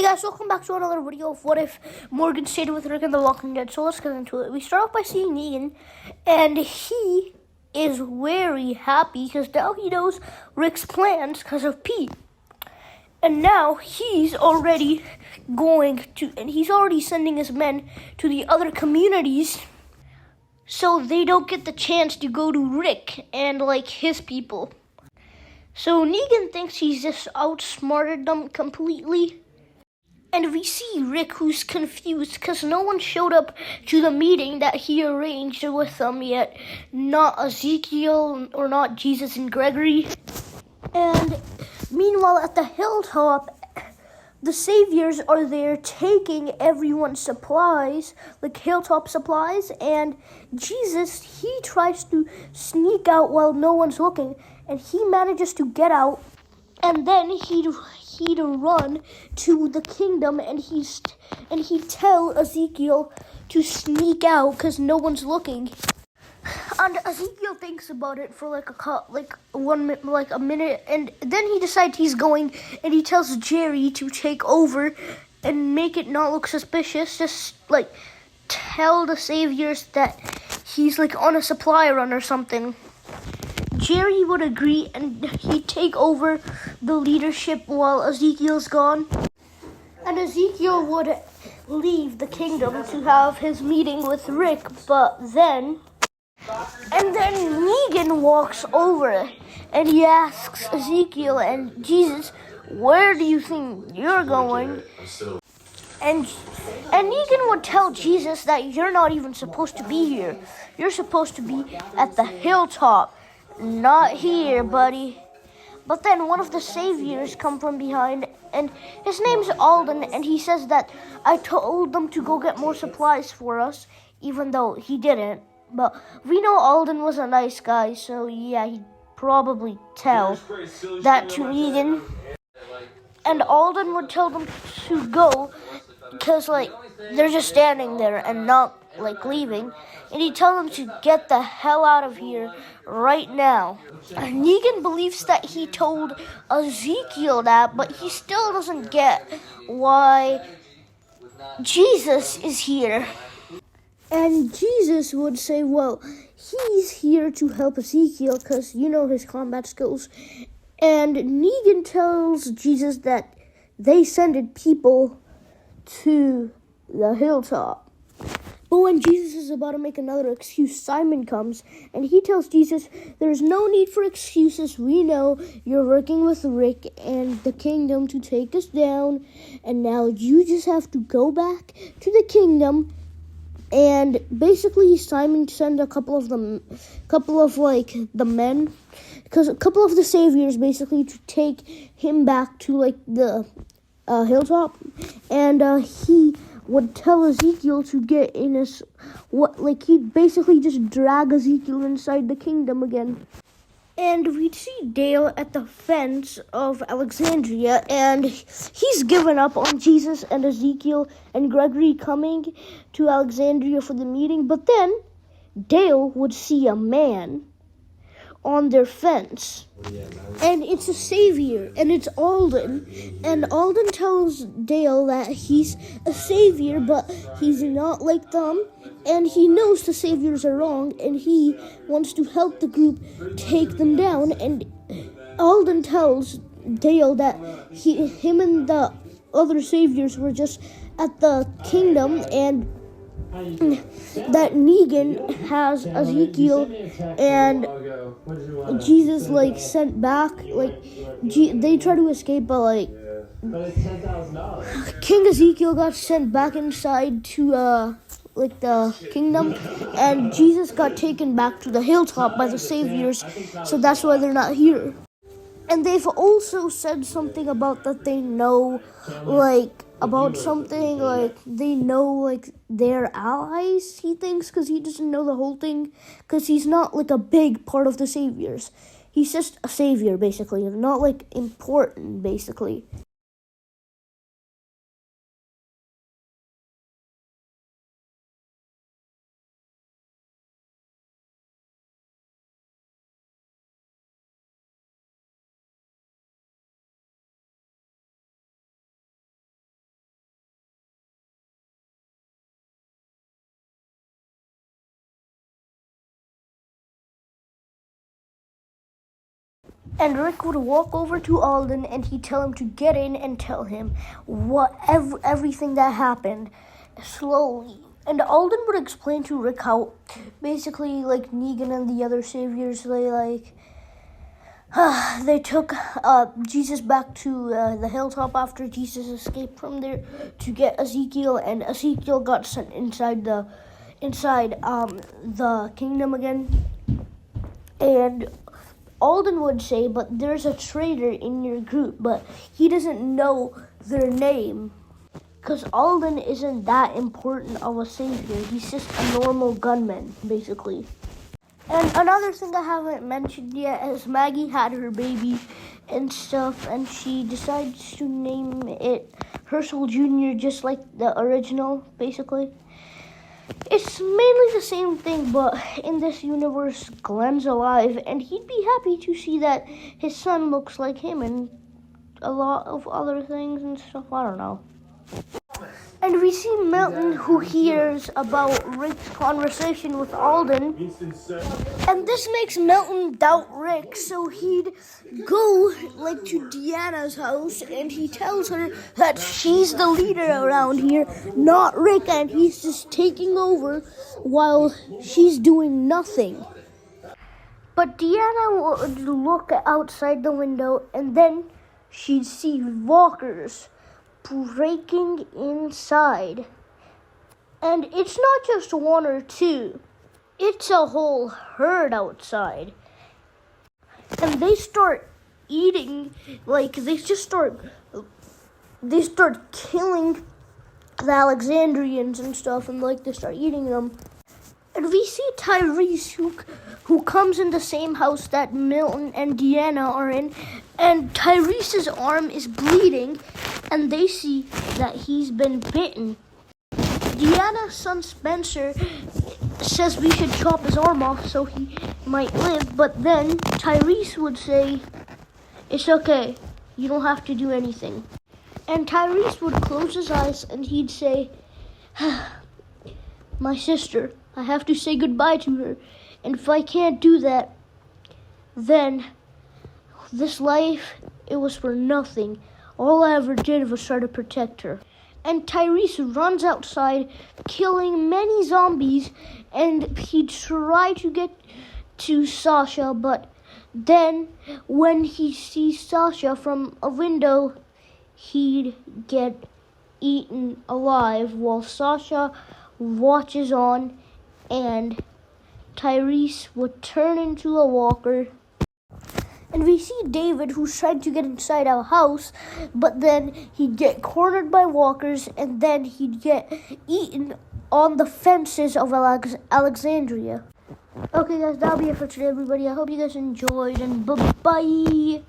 Guys, welcome back to another video of What If Morgan stayed with Rick in The Walking Dead. So let's get into it. We start off by seeing Negan, and he is very happy because now he knows Rick's plans because of Pete. And now he's already he's already sending his men to the other communities so they don't get the chance to go to Rick and his people. So Negan thinks he's just outsmarted them completely. And we see Rick, who's confused because no one showed up to the meeting that he arranged with them yet. Not Ezekiel or not Jesus and Gregory. And meanwhile, at the hilltop, the saviors are there taking everyone's supplies, like hilltop supplies. And Jesus, he tries to sneak out while no one's looking. And he manages to get out. And then he'd run to the kingdom, and he'd tell Ezekiel to sneak out because no one's looking. And Ezekiel thinks about it for a minute, and then he decides he's going, and he tells Jerry to take over and make it not look suspicious. Just tell the saviors that he's on a supply run or something. Jerry would agree, and he'd take over the leadership while Ezekiel's gone. And Ezekiel would leave the kingdom to have his meeting with Rick, then Negan walks over, and he asks Ezekiel and Jesus, "Where do you think you're going?" And Negan would tell Jesus that you're not even supposed to be here. You're supposed to be at the hilltop. Not here, buddy. But then one of the saviors come from behind, and his name's Alden, and he says that I told them to go get more supplies for us, even though he didn't. But we know Alden was a nice guy, so yeah, he'd probably tell that to Negan. And Alden would tell them to go because they're just standing there and not leaving, and he'd tell them to get the hell out of here right now. Negan believes that he told Ezekiel that, but he still doesn't get why Jesus is here. And Jesus would say, well, he's here to help Ezekiel because his combat skills. And Negan tells Jesus that they sended people to the hilltop. But when Jesus is about to make another excuse, Simon comes, and he tells Jesus, there's no need for excuses. We know you're working with Rick and the kingdom to take us down, and now you just have to go back to the kingdom. And basically, Simon sent a couple of the men, because a couple of the saviors basically to take him back to the hilltop, and he would tell Ezekiel to get in he'd basically just drag Ezekiel inside the kingdom again. And we'd see Dale at the fence of Alexandria, and he's given up on Jesus and Ezekiel and Gregory coming to Alexandria for the meeting. But then Dale would see a man on their fence, and it's a savior, and it's Alden. And Alden tells Dale that he's a savior, but he's not like them, and he knows the saviors are wrong, and he wants to help the group take them down. And Alden tells Dale that him and the other saviors were just at the kingdom, and that Negan has Ezekiel and Jesus sent back. They try to escape, but King Ezekiel got sent back inside to the kingdom, and Jesus got taken back to the hilltop by the saviors. So that's why they're not here. And they've also said something about that they know about something, they know their allies, he thinks, because he doesn't know the whole thing, because he's not a big part of the saviors. He's just a savior, basically, not important, basically. And Rick would walk over to Alden and he'd tell him to get in and tell him everything that happened slowly. And Alden would explain to Rick how basically like Negan and the other saviors, they took Jesus back to the hilltop after Jesus escaped from there to get Ezekiel, and Ezekiel got sent inside the kingdom again. And Alden would say, but there's a traitor in your group, but he doesn't know their name. Because Alden isn't that important of a savior. He's just a normal gunman, basically. And another thing I haven't mentioned yet is Maggie had her baby and stuff, and she decides to name it Herschel Jr., just like the original, basically. It's mainly the same thing, but in this universe, Glenn's alive, and he'd be happy to see that his son looks like him and a lot of other things and stuff. I don't know. And we see Milton, who hears about Rick's conversation with Alden, and this makes Milton doubt Rick, so he'd go to Deanna's house, and he tells her that she's the leader around here, not Rick, and he's just taking over while she's doing nothing. But Deanna would look outside the window, and then she'd see walkers breaking inside. And it's not just one or two. It's a whole herd outside. And they start eating, they start killing the Alexandrians and stuff, and they start eating them. And we see Tyrese, who comes in the same house that Milton and Deanna are in, and Tyrese's arm is bleeding, and they see that he's been bitten. Deanna's son Spencer says we should chop his arm off so he might live, but then Tyrese would say, it's okay, you don't have to do anything. And Tyrese would close his eyes and he'd say, my sister, I have to say goodbye to her, and if I can't do that, then this life, it was for nothing. All I ever did was try to protect her. And Tyrese runs outside, killing many zombies, and he tried to get to Sasha, but then when he sees Sasha from a window, he'd get eaten alive while Sasha watches on, and Tyrese would turn into a walker. And we see David, who's trying to get inside our house, but then he'd get cornered by walkers, and then he'd get eaten on the fences of Alexandria. Okay, guys, that'll be it for today, everybody. I hope you guys enjoyed, and bye-bye.